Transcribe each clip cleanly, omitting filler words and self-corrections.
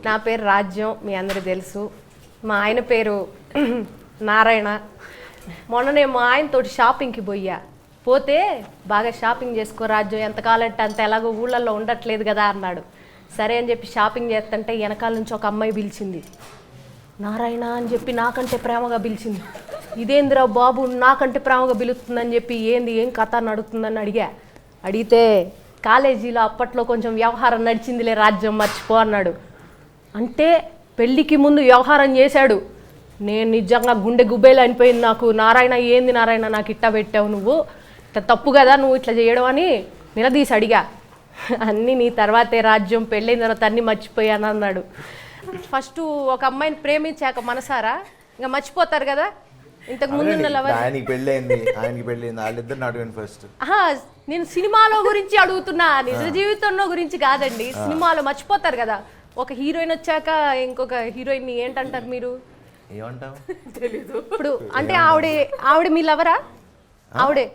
నా పేరు రాజ్యం, మీ అందరికీ తెలుసు. మా ఆయన పేరు నారాయణ. మొన్ననే మా ఆయనతోటి షాపింగ్కి పోతే బాగా షాపింగ్ చేసుకో రాజ్యం, ఎంతకాలంటే అంత, ఎలాగో ఊళ్ళల్లో ఉండట్లేదు కదా అన్నాడు. సరే అని చెప్పి షాపింగ్ చేస్తుంటే వెనకాల నుంచి ఒక అమ్మాయి పిలిచింది. నారాయణ అని చెప్పి నాకంటే ప్రేమగా పిలిచింది. ఇదేందిరా బాబు నాకంటే ప్రేమగా పిలుస్తుందని చెప్పి ఏం కథ నడుస్తుందని అడిగితే కాలేజీలో అప్పట్లో కొంచెం వ్యవహారం నడిచిందిలే రాజ్యం, మర్చిపో అన్నాడు. అంటే పెళ్ళికి ముందు వ్యవహారం చేశాడు. నేను నిజంగా గుండె గుబ్బేలు అనిపోయింది నాకు. నారాయణ ఏంది నారాయణ నాకు ఇట్టా పెట్టావు, నువ్వు ఇట్లా తప్పు కదా నువ్వు ఇట్లా చేయడం అని నిలదీసి అడిగా. అన్నీ నీ తర్వాతే రాజ్యం, పెళ్ళైన తర్వాత అన్నీ మర్చిపోయాను అన్నాడు. ఫస్ట్ ఒక అమ్మాయిని ప్రేమించాక మనసారా ఇంకా మర్చిపోతారు కదా, ఇంతకు ముందున్న లవర్. ఆయనకి పెళ్ళైంది, ఆయనకి పెళ్ళైంది, వాళ్ళిద్దరు అడగండి ఫస్ట్. నేను సినిమాలో గురించి అడుగుతున్నా, నిజ జీవితంలో గురించి కాదండి. సినిమాలో మర్చిపోతారు కదా, ఒక హీరోయిన్ వచ్చాక ఇంకొక హీరోయిన్ ఏంటంటారు మీరు? ఏమంటావు తెలీదు. ఇప్పుడు అంటే ఆవిడ మీ లవరా? ఆవిడే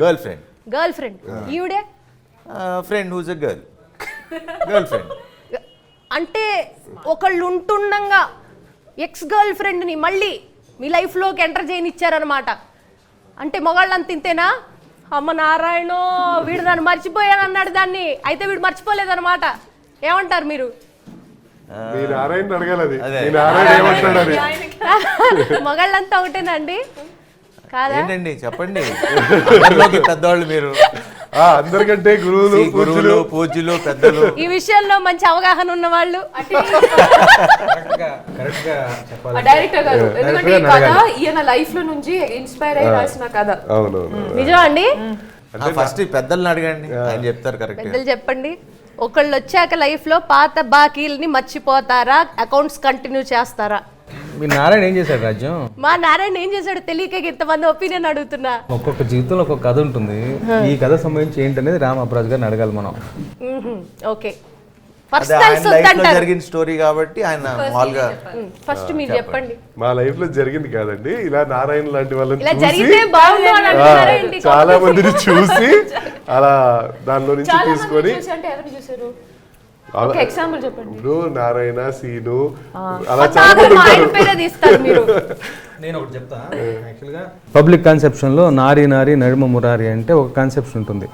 గర్ల్ ఫ్రెండ్. Girl friend. ఈవిడే friend who's a girl friend. అంటే ఒకళ్ళు ఉంటుండగా ఎక్స్ గర్ల్ ఫ్రెండ్ని మళ్ళీ మీ లైఫ్లోకి ఎంటర్ చేయనిచ్చారనమాట. అంటే మగాళ్ళంత ఇంతేనా? అమ్మ నారాయణ వీడు నన్ను మర్చిపోయాను అన్నాడు దాన్ని, అయితే వీడు మర్చిపోలేదన్నమాట. ఏమంటారు మీరు? మగాళ్ళంతా ఒకటేనండి కాదా? ఏంటండి చెప్పండి. పెద్దవాళ్ళు మీరు, అందరికంటే గురువులు పూజ్యులు పెద్దలు. ఈ విషయంలో మంచి అవగాహన ఉన్న వాళ్ళు డైరెక్టర్ గారు, ఎందుకంటే ఈ కథ ఈయన లైఫ్ లో నుంచి ఇన్స్పైర్ అయ్యి రాసిన కథ. నిజం అండి. ఫస్ట్ పెద్దల్ని అడగండి, ఆయన చెప్తారు. కరెక్ట్. పెద్దలు చెప్పండి. ఒకళ్ళు వచ్చాక లైఫ్ లో పాత బాకీల్ని మర్చిపోతారా, అకౌంట్స్ కంటిన్యూ చేస్తారా? మీ నారాయణ ఏం చేశాడు రాజ్యం? మా నారాయణ ఏం చేశాడు తెలియక ఇంతమంది ఒపీనియన్ అడుగుతున్నా. ఒక్కొక్క జీవితంలో ఒక్కొక్క కథ ఉంటుంది. ఈ కథ సంబంధించి ఏంటనేది రామ్ అప్రాజ్ గారిని అడగాలి మనం. ఓకే, జరిగిన స్టోరీ కాబట్టి ఆయన మామూలుగా ఫస్ట్ మీరు చెప్పండి. మా లైఫ్ లో జరిగింది కాదండి, ఇలా నారాయణ లాంటి వాళ్ళని చాలా మందిని చూసి అలా దానిలో నుంచి తీసుకొని ఎగ్జాంపుల్ చెప్పండి. ఇప్పుడు నారాయణ, సీను, అలా చాలా నేను ఒకటి చెప్తా. యాక్చువల్గా పబ్లిక్ కాన్సెప్షన్ లో నారి నారి నడుమ మురారి అంటే ఒక కాన్సెప్షన్ ఉంటుంది.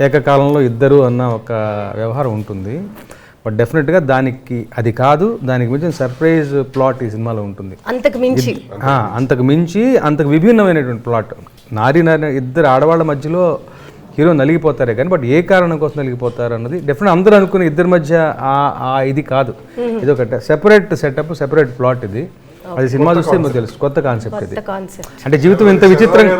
ఏకకాలంలో ఇద్దరు అన్న ఒక వ్యవహారం ఉంటుంది. బట్ డెఫినెట్గా దానికి అది కాదు, దానికి మించిన సర్ప్రైజ్ ప్లాట్ ఈ సినిమాలో ఉంటుంది. అంతకు మించి అంతకు విభిన్నమైనటువంటి ప్లాట్. నారి నారి ఇద్దరు ఆడవాళ్ళ మధ్యలో హీరో నలిగిపోతారే కానీ, బట్ ఏ కారణం కోసం నలిగిపోతారు అన్నది డెఫినెట్ అందరూ అనుకునే ఇద్దరి మధ్య ఇది కాదు. ఇది ఒక సెపరేట్ సెటప్, సెపరేట్ ప్లాట్. ఇది అది సినిమా చూస్తే మీకు తెలుసు, కొత్త కాన్సెప్ట్ ఇది. అంటే జీవితం ఇంత విచిత్రంగా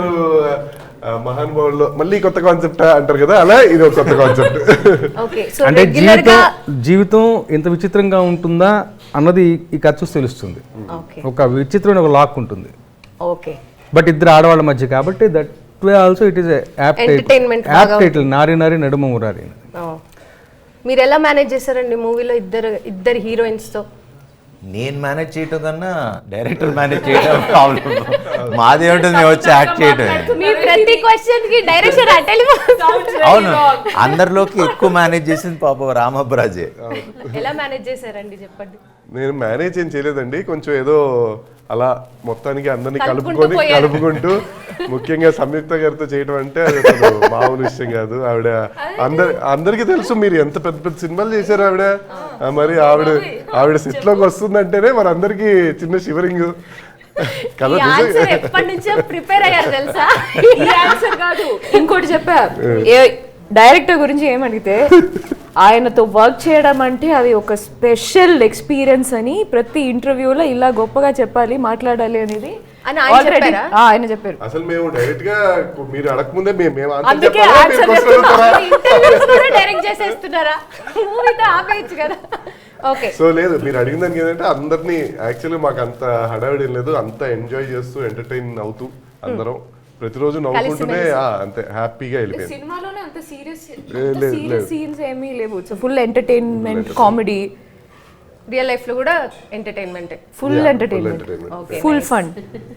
మహానుభావుల్లో మళ్ళీ కొత్త కాన్సెప్ట్ అంటారు కదా, అలా ఇది ఒక కొత్త కాన్సెప్ట్. అంటే జీవితం ఇంత విచిత్రంగా ఉంటుందా అన్నది ఈ కథ చూసి తెలుస్తుంది. ఒక విచిత్రమైన ఒక లాక్ ఉంటుంది. బట్ ఇద్దరు ఆడవాళ్ళ మధ్య కాబట్టి that also it is apt title, నారి నారి నడుమ మురారి. మీరు ఎలా మేనేజ్ చేశారండి మూవీలో ఇద్దరు హీరోయిన్స్ తో? నేను మేనేజ్ చేయటం కన్నా డైరెక్టర్ మేనేజ్ చేయడం ప్రాబ్లం. మాదేమిటో మేము వచ్చి యాక్ట్ చేయడం. అవును, అందరిలోకి ఎక్కువ మేనేజ్ చేసింది పాప రామబ్రాజే. ఎలా మేనేజ్ చేశారండి చెప్పండి. నేను మేనేజ్ ఏం చేయలేదండి, కొంచెం ఏదో అలా మొత్తానికి అందరినీ కలుపుకుంటూ ముఖ్యంగా సంయుక్త గారితో చేయడం అంటే అది మామూలు విషయం కాదు. ఆవిడ అందరికీ తెలుసు మీరు ఎంత పెద్ద పెద్ద సినిమాలు చేశారు ఆవిడ. మరి ఆవిడ సెట్ లోకి వస్తుందంటేనే మరి అందరికి చిన్న షివరింగ్. ఇంకోటి చెప్పా, డైరెక్టర్ గురించి ఏమడిగితే ఆయనతో వర్క్ చేయడం అంటే అది ఒక స్పెషల్ ఎక్స్పీరియన్స్ అని ప్రతి ఇంటర్వ్యూలో ఇలా గొప్పగా చెప్పాలి, మాట్లాడాలి అనేది ఆయన చెప్పారు. అసలు మేము డైరెక్ట్ గా మీరు అడగకముందే సో లేదు, మీరు అడిగిన దానికి ఏంటంటే అందరినీ యాక్చువల్లీ మాకు అంత హడావిడి లేదు, అంత ఎంజాయ్ చేస్తూ ఎంటర్టైన్ అవుతూ అందరం ప్రతిరోజు నవ్వుకుంటూనే అంతే హ్యాపీగా వెళ్ళిపోయింది. సినిమాలోనే అంత సీరియస్ సీన్స్ ఏమీ లేవు. Full entertainment, comedy. Real life లో కూడా entertainment, full entertainment, full fun.